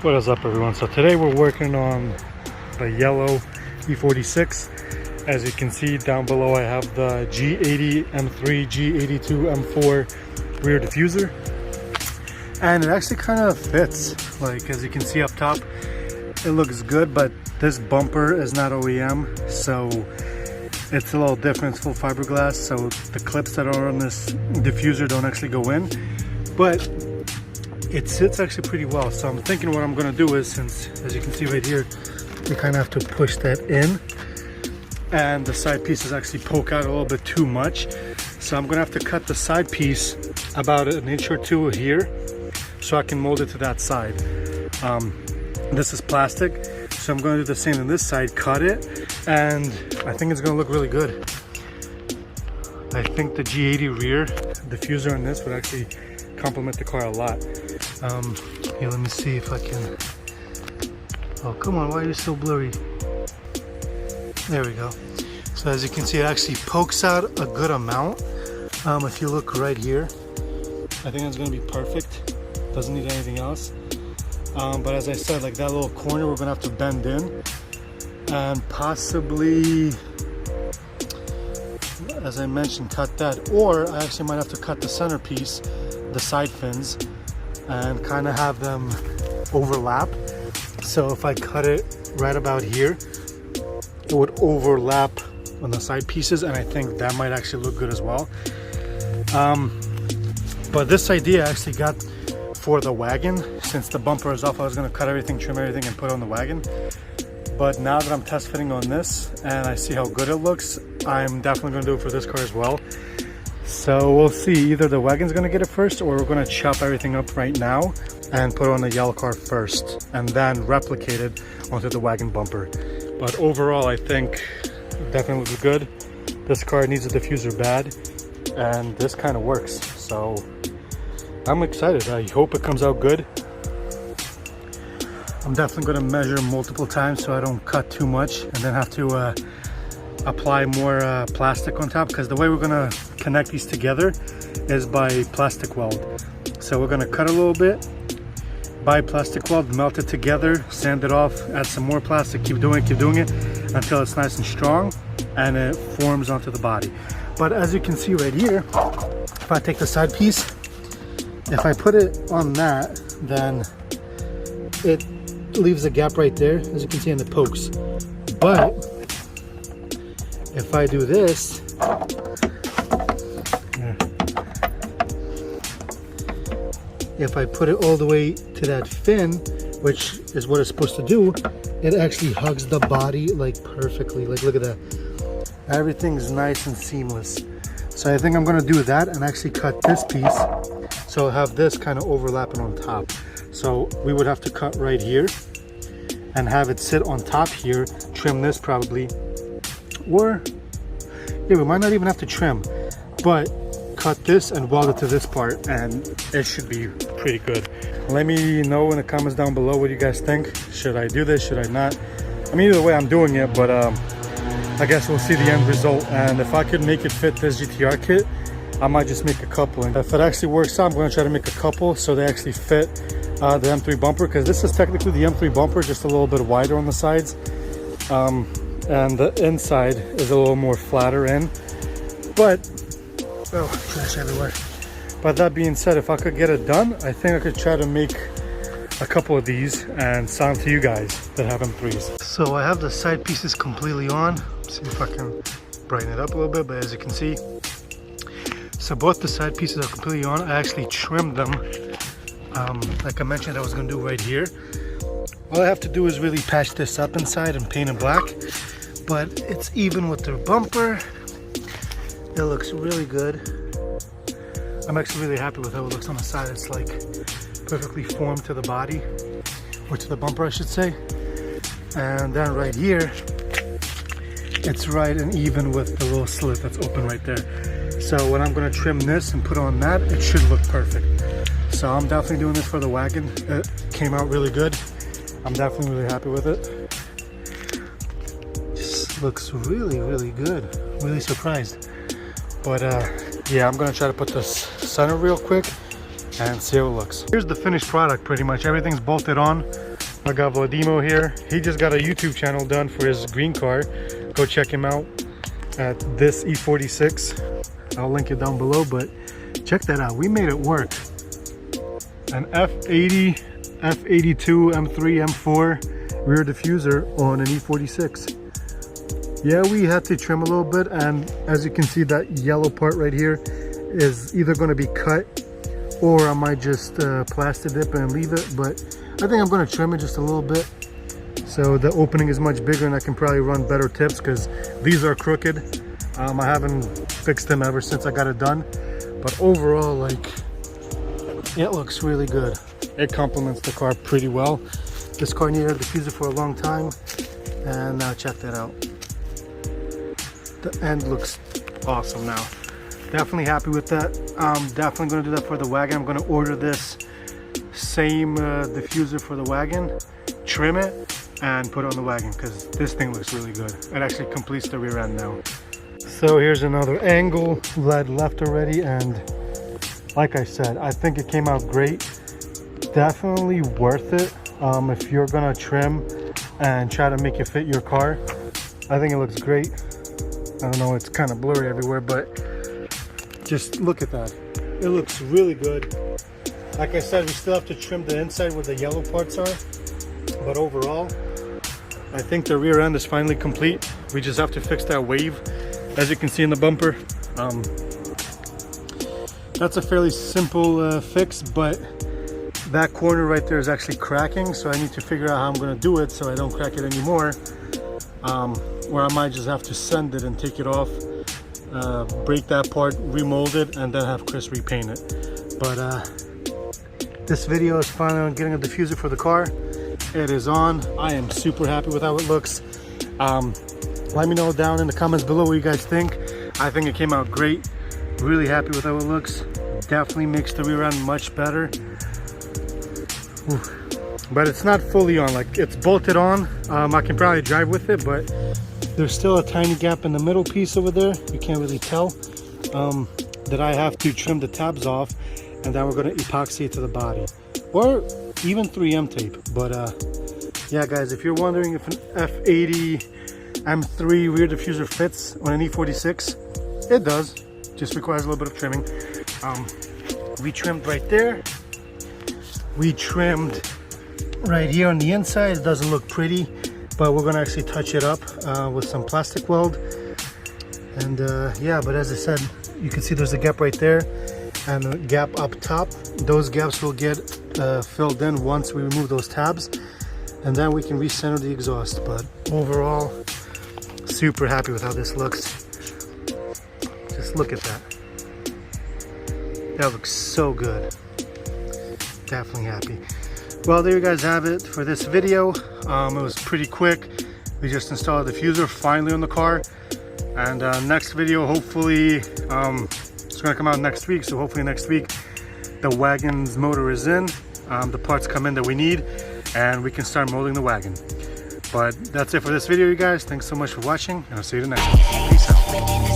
What is up, everyone? So today we're working on the yellow E46. As you can see down below, I have the G80 M3 G82 M4 rear diffuser, and it actually kind of fits. Like, as you can see up top, it looks good, but this bumper is not OEM, so it's a little different. It's full fiberglass, so the clips that are on this diffuser don't actually go in, but it sits actually pretty well. So I'm thinking what I'm going to do is, since as you can see right here, you kind of have to push that in, and the side pieces actually poke out a little bit too much. So I'm going to have to cut the side piece about an inch or two here so I can mold it to that side. This is plastic, so I'm going to do the same on this side, cut it, and I think it's going to look really good. I think the G80 rear diffuser on this would actually complement the car a lot. Here, let me see if I can. Oh, come on, why are you so blurry? There we go. So as you can see, it actually pokes out a good amount. If you look right here, I think it's going to be perfect. Doesn't need anything else. But as I said, like that little corner, we're going to have to bend in and possibly, as I mentioned, cut that. Or I actually might have to cut the centerpiece, the side fins, and kind of have them overlap. So if I cut it right about here, it would overlap on the side pieces, and I think that might actually look good as well. But this idea I actually got for the wagon. Since the bumper is off, I was going to cut everything, trim everything, and put it on the wagon. But now that I'm test fitting on this and I see how good it looks, I'm definitely going to do it for this car as well. So we'll see, either the wagon's going to get it first, or we're going to chop everything up right now and put it on the yellow car first and then replicate it onto the wagon bumper. But overall, I think it definitely looks good. This car needs a diffuser bad, and this kind of works. So I'm excited. I hope it comes out good. I'm definitely going to measure multiple times so I don't cut too much and then have to apply more plastic on top, because the way we're going to connect these together is by plastic weld. So we're going to cut a little bit, buy plastic weld, melt it together, sand it off, add some more plastic, keep doing it until it's nice and strong and it forms onto the body. But as you can see right here, if I take the side piece, if I put it on that, then it leaves a gap right there, as you can see, in the pokes. But if I do this, if I put it all the way to that fin, which is what it's supposed to do, it actually hugs the body like perfectly. Like, look at that. Everything's nice and seamless. So I think I'm gonna do that and actually cut this piece so I'll have this kind of overlapping on top. So we would have to cut right here and have it sit on top here, trim this probably, or yeah, we might not even have to trim, but cut this and weld it to this part, and it should be pretty good. Let me know in the comments down below what you guys think. Should I do this? Should I not? I mean, either way, I'm doing it, but I guess we'll see the end result. And if I could make it fit this GTR kit, I might just make a couple. And if it actually works out, I'm going to try to make a couple so they actually fit the M3 bumper, because this is technically the M3 bumper, just a little bit wider on the sides. And the inside is a little more flatter in. But, oh, trash everywhere. But that being said, if I could get it done, I think I could try to make a couple of these and sell them to you guys that have M3s. So I have the side pieces completely on. See if I can brighten it up a little bit, but as you can see, so both the side pieces are completely on. I actually trimmed them, like I mentioned I was going to do right here. All I have to do is really patch this up inside and paint it black, but it's even with the bumper. It looks really good. I'm actually really happy with how it looks on the side. It's like perfectly formed to the body, or to the bumper I should say. And then right here, it's right and even with the little slit that's open right there. So when I'm going to trim this and put on that, it should look perfect. So I'm definitely doing this for the wagon. It came out really good. I'm definitely really happy with it. Just looks really, really good. Really surprised. But yeah, I'm gonna try to put this center real quick and see how it looks. Here's the finished product pretty much. Everything's bolted on. I got Vladimo here. He just got a YouTube channel done for his green car. Go check him out at this E46. I'll link it down below, but check that out. We made it work. An F80, F82 M3 M4 rear diffuser on an E46. Yeah, we had to trim a little bit, and as you can see, that yellow part right here is either going to be cut, or I might just plastic dip and leave it, but I think I'm going to trim it just a little bit so the opening is much bigger and I can probably run better tips, because these are crooked. I haven't fixed them ever since I got it done, but overall, like, it looks really good. It complements the car pretty well. This car needed a diffuser for a long time, and now check that out. The end looks awesome now. Definitely happy with that. I'm definitely going to do that for the Wagon. I'm going to order this same diffuser for the Wagon, trim it, and put it on the Wagon, because this thing looks really good. It actually completes the rear end now. So here's another angle, led left already, and like I said, I think it came out great. Definitely worth it if you're gonna trim and try to make it fit your car. I think it looks great. I don't know, it's kind of blurry everywhere, but just look at that. It looks really good. Like I said, we still have to trim the inside where the yellow parts are, but overall, I think the rear end is finally complete. We just have to fix that wave, as you can see in the bumper. That's a fairly simple fix, but that corner right there is actually cracking, so I need to figure out how I'm going to do it so I don't crack it anymore. Or I might just have to send it and take it off, break that part, remold it, and then have Chris repaint it. But this video is finally on getting a diffuser for the car. It is on. I am super happy with how it looks. Let me know down in the comments below what you guys think. I think it came out great. Really happy with how it looks. Definitely makes the rear end much better. Ooh. But it's not fully on, like, it's bolted on. I can probably drive with it, but there's still a tiny gap in the middle piece over there. You can't really tell. That I have to trim the tabs off, and then we're going to epoxy it to the body, or even 3M tape. But yeah, guys, if you're wondering if an F80 M3 rear diffuser fits on an E46, it does. Just requires a little bit of trimming. We trimmed right there. We trimmed right here on the inside. It doesn't look pretty, but we're gonna actually touch it up with some plastic weld. And yeah, but as I said, you can see there's a gap right there and a gap up top. Those gaps will get filled in once we remove those tabs, and then we can recenter the exhaust. But overall, super happy with how this looks. Just look at that. That looks so good. Definitely happy. Well, there you guys have it for this video. It was pretty quick. We just installed a diffuser finally on the car. And next video, hopefully, it's gonna come out next week. So hopefully next week, the Wagon's motor is in. The parts come in that we need, and we can start molding the Wagon. But that's it for this video, you guys. Thanks so much for watching, and I'll see you in the next one. Peace out.